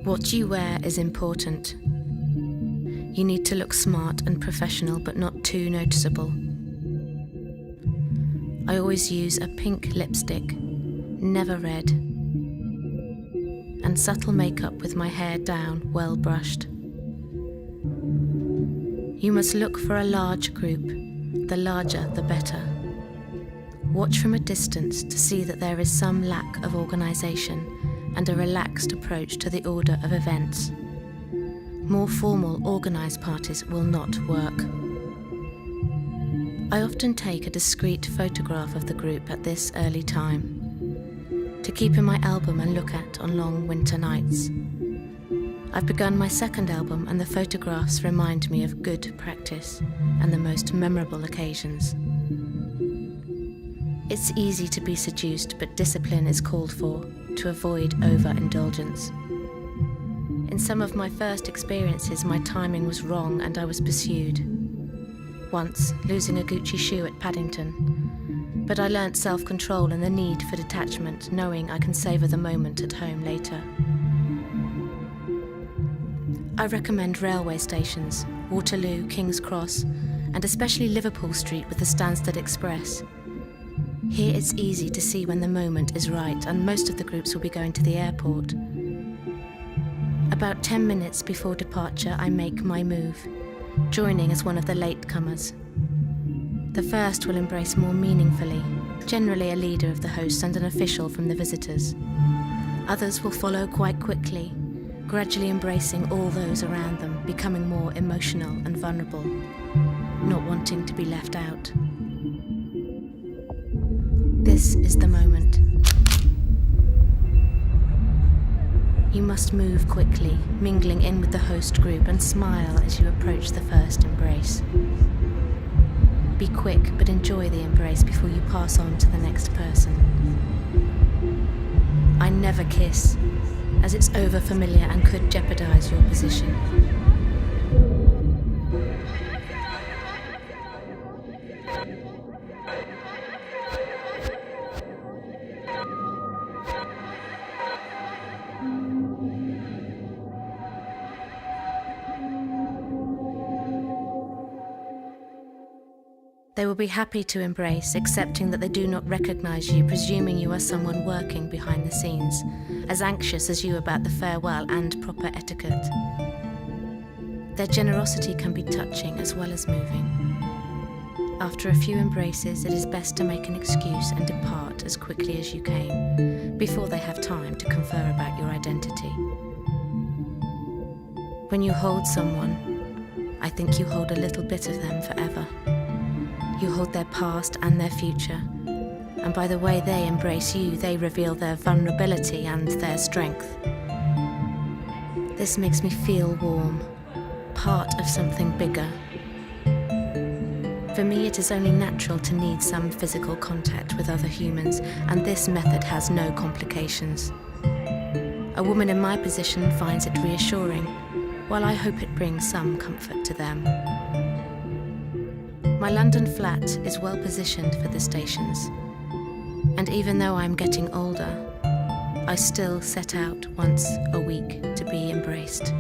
What you wear is important. You need to look smart and professional, but not too noticeable. I always use a pink lipstick, never red, and subtle makeup with my hair down, well brushed. You must look for a large group. The larger, the better. Watch from a distance to see that there is some lack of organisation and a relaxed approach to the order of events. More formal, organised parties will not work. I often take a discreet photograph of the group at this early time, to keep in my album and look at on long winter nights. I've begun my second album, and the photographs remind me of good practice and the most memorable occasions. It's easy to be seduced, but discipline is called for to avoid overindulgence. In some of my first experiences, my timing was wrong and I was pursued. Once, losing a Gucci shoe at Paddington. But I learnt self-control and the need for detachment, knowing I can savour the moment at home later. I recommend railway stations, Waterloo, King's Cross, and especially Liverpool Street with the Stansted Express. Here it's easy to see when the moment is right, and most of the groups will be going to the airport. About 10 minutes before departure, I make my move, joining as one of the latecomers. The first will embrace more meaningfully, generally a leader of the hosts and an official from the visitors. Others will follow quite quickly, gradually embracing all those around them, becoming more emotional and vulnerable, not wanting to be left out. This is the moment. You must move quickly, mingling in with the host group, and smile as you approach the first embrace. Be quick, but enjoy the embrace before you pass on to the next person. I never kiss, as it's over-familiar and could jeopardize your position. They will be happy to embrace, accepting that they do not recognize you, presuming you are someone working behind the scenes, as anxious as you about the farewell and proper etiquette. Their generosity can be touching as well as moving. After a few embraces, it is best to make an excuse and depart as quickly as you came, before they have time to confer about your identity. When you hold someone, I think you hold a little bit of them forever. You hold their past and their future, and by the way they embrace you, they reveal their vulnerability and their strength. This makes me feel warm, part of something bigger. For me, it is only natural to need some physical contact with other humans, and this method has no complications. A woman in my position finds it reassuring, while I hope it brings some comfort to them. My London flat is well positioned for the stations, and even though I'm getting older, I still set out once a week to be embraced.